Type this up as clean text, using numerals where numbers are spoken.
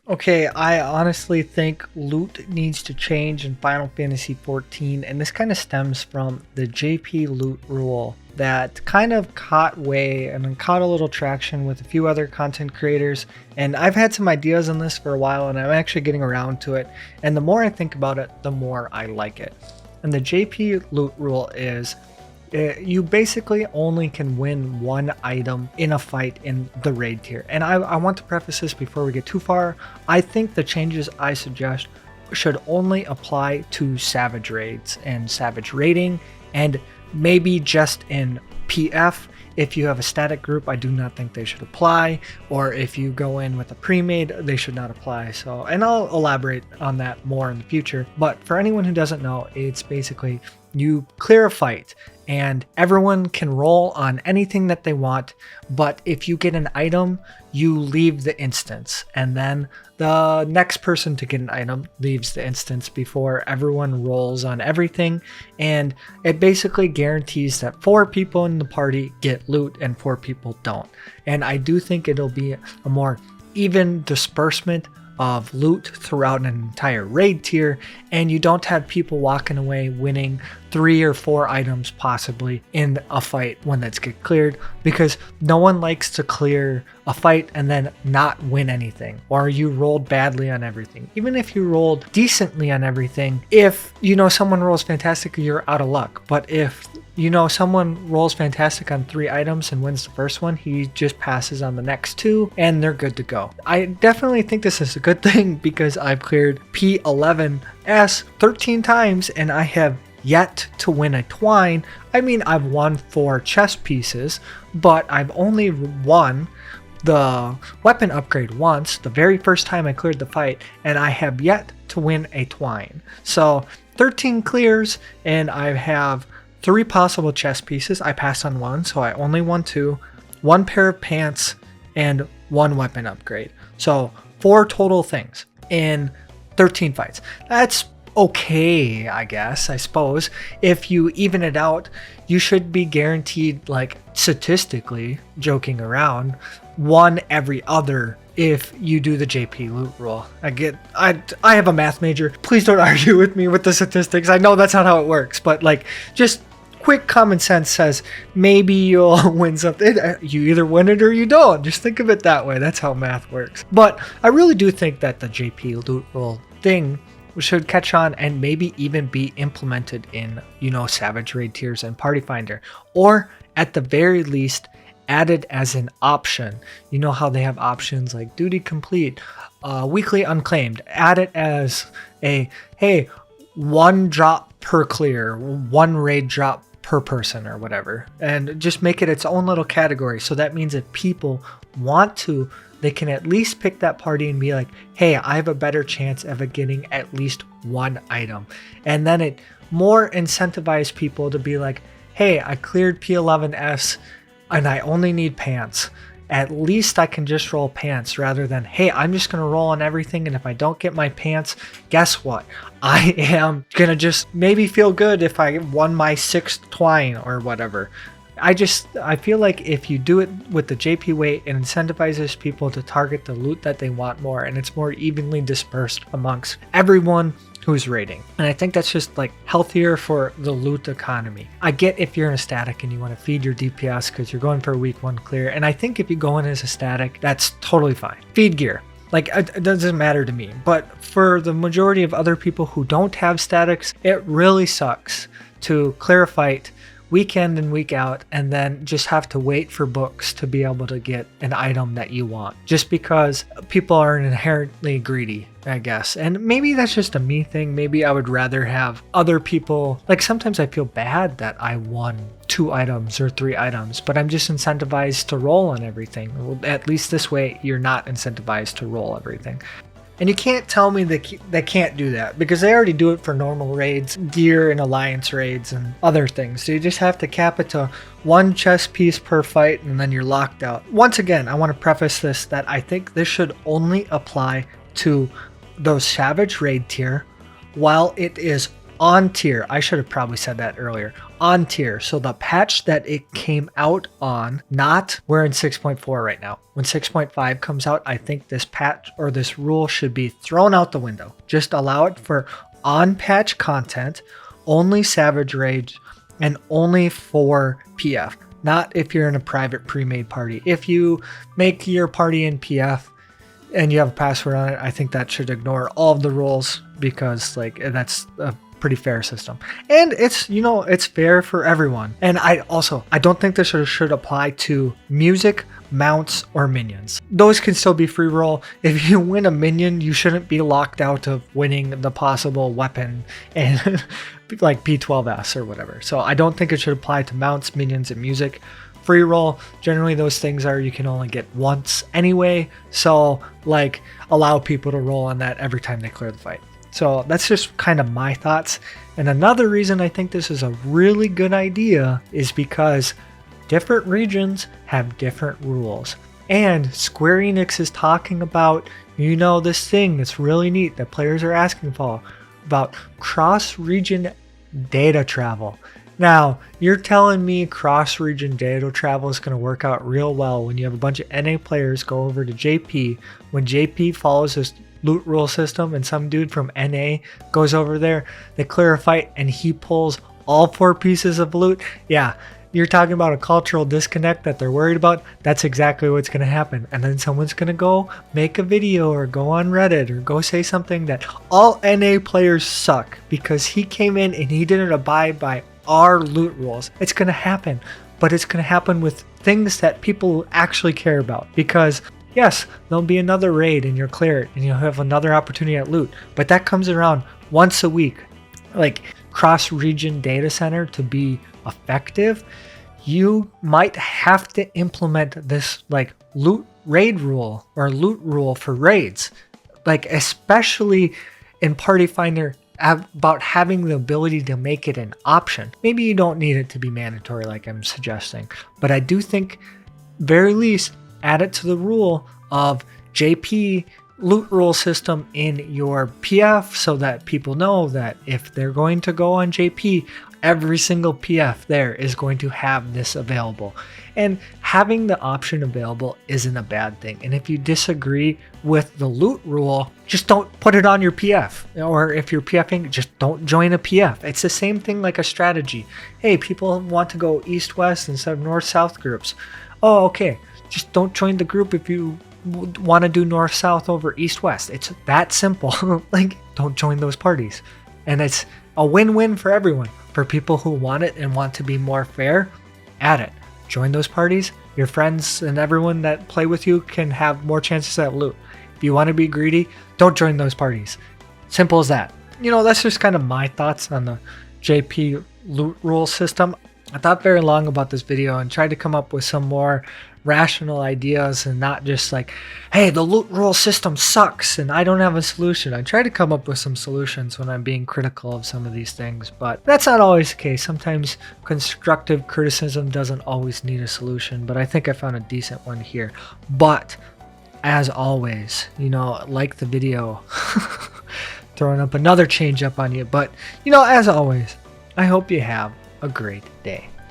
Okay, I honestly think loot needs to change in Final Fantasy XIV, and this kind of stems from the JP loot rule that kind of caught way and caught a little traction with a few other content creators. And I've had some ideas on this for a while, and I'm actually getting around to it. And the more I think about it, the more I like it. And the JP loot rule is you basically only can win one item in a fight in the raid tier. And I want to preface this before we get too far. I think the changes I suggest should only apply to Savage raids and Savage raiding, and maybe just in PF. If you have a static group, I do not think they should apply, or if you go in with a pre-made, they should not apply. So, and I'll elaborate on that more in the future. But for anyone who doesn't know, it's basically you clear a fight and everyone can roll on anything that they want, but if you get an item, you leave the instance, and then the next person to get an item leaves the instance before everyone rolls on everything. And it basically guarantees that 4 people in the party get loot and 4 people don't. And I do think it'll be a more even disbursement of loot throughout an entire raid tier, and you don't have people walking away winning 3 or 4 items possibly in a fight when that's get cleared, because no one likes to clear a fight and then not win anything, or you rolled badly on everything. Even if you rolled decently on everything, if someone rolls fantastic, you're out of luck. But if someone rolls fantastic on 3 items and wins the first one, he just passes on the next 2 and they're good to go. I definitely think this is a good thing because I've cleared P11S 13 times and I have yet to win a twine. I mean, I've won 4 chess pieces, but I've only won the weapon upgrade once, the very first time I cleared the fight, and I have yet to win a twine. So 13 clears, and I have 3 possible chess pieces. I passed on 1, so I only won 2, 1 pair of pants, and 1 weapon upgrade. So 4 total things in 13 fights. That's okay, I suppose. If you even it out, you should be guaranteed, like statistically, joking around, 1 every other if you do the JP loot rule. I have a math major. Please don't argue with me with the statistics. I know that's not how it works, but like just quick common sense says maybe you'll win something. You either win it or you don't. Just think of it that way. That's how math works. But I really do think that the JP loot rule thing should catch on and maybe even be implemented in, Savage raid tiers and Party Finder, or at the very least added as an option. You know how they have options like duty complete, weekly unclaimed. Add it as a, hey, 1 drop per clear, 1 raid drop per person or whatever, and just make it its own little category. So that means if people want to, they can at least pick that party and be like, hey, I have a better chance of getting at least 1 item. And then it more incentivizes people to be like, hey, I cleared P11S and I only need pants. At least I can just roll pants, rather than, hey, I'm just going to roll on everything, and if I don't get my pants, guess what? I am going to just maybe feel good if I won my 6th twine or whatever. I feel like if you do it with the JP way, it incentivizes people to target the loot that they want more, and it's more evenly dispersed amongst everyone who's raiding. And I think that's just like healthier for the loot economy. I get if you're in a static and you want to feed your DPS because you're going for a week 1 clear, and I think if you go in as a static, that's totally fine. Feed gear. Like, it doesn't matter to me. But for the majority of other people who don't have statics, it really sucks to clear a fight week in and week out, and then just have to wait for books to be able to get an item that you want, just because people are inherently greedy, I guess. And maybe that's just a me thing. Maybe I would rather have other people, like sometimes I feel bad that I won 2 items or 3 items, but I'm just incentivized to roll on everything. Well, at least this way you're not incentivized to roll everything. And you can't tell me they can't do that, because they already do it for normal raids, gear and alliance raids and other things. So you just have to cap it to 1 chess piece per fight, and then you're locked out. Once again, I want to preface this that I think this should only apply to those Savage raid tier, while it is on tier. I should have probably said that earlier. On tier. So the patch that it came out on, not we're in 6.4 right now. When 6.5 comes out, I think this patch or this rule should be thrown out the window. Just allow it for on patch content, only Savage Rage, and only for PF. Not if you're in a private pre-made party. If you make your party in PF and you have a password on it, I think that should ignore all of the rules, because like that's a pretty fair system. And it's, you know, it's fair for everyone. And I don't think this should apply to music, mounts, or minions. Those can still be free roll. If you win a minion, you shouldn't be locked out of winning the possible weapon and like P12S or whatever. So I don't think it should apply to mounts, minions, and music. Free roll, generally those things are you can only get once anyway, so like allow people to roll on that every time they clear the fight. So that's just kind of my thoughts. And another reason I think this is a really good idea is because different regions have different rules. And Square Enix is talking about, you know, this thing that's really neat that players are asking for, about cross-region data travel. Now, you're telling me cross-region data travel is going to work out real well when you have a bunch of NA players go over to JP, when JP follows this loot rule system and some dude from NA goes over there, they clear a fight and he pulls all 4 pieces of loot. Yeah, you're talking about a cultural disconnect that they're worried about. That's exactly what's going to happen. And then someone's going to go make a video or go on Reddit or go say something that all NA players suck because he came in and he didn't abide by our loot rules. It's going to happen, but it's going to happen with things that people actually care about, because yes, there'll be another raid and you'll clear it and you'll have another opportunity at loot, but that comes around once a week. Like cross-region data center to be effective, you might have to implement this like loot raid rule or loot rule for raids, like especially in Party Finder, about having the ability to make it an option. Maybe you don't need it to be mandatory like I'm suggesting, but I do think very least add it to the rule of JP loot rule system in your PF, so that people know that if they're going to go on JP, every single PF there is going to have this available. And having the option available isn't a bad thing. And if you disagree with the loot rule, just don't put it on your PF. Or if you're PFing, just don't join a PF. It's the same thing like a strategy. Hey, people want to go east-west instead of north-south groups. Oh, okay. Just don't join the group if you want to do north-south over east-west. It's that simple. Like, don't join those parties. And it's a win-win for everyone. For people who want it and want to be more fair, add it. Join those parties. Your friends and everyone that play with you can have more chances at loot. If you want to be greedy, don't join those parties. Simple as that. You know, that's just kind of my thoughts on the JP loot rule system. I thought very long about this video and tried to come up with some more rational ideas and not just like, hey, the loot rule system sucks and I don't have a solution. I try to come up with some solutions when I'm being critical of some of these things, but that's not always the case. Sometimes constructive criticism doesn't always need a solution, but I think I found a decent one here. But as always, you know, like the video, throwing up another change up on you, but you know, as always, I hope you have a great day.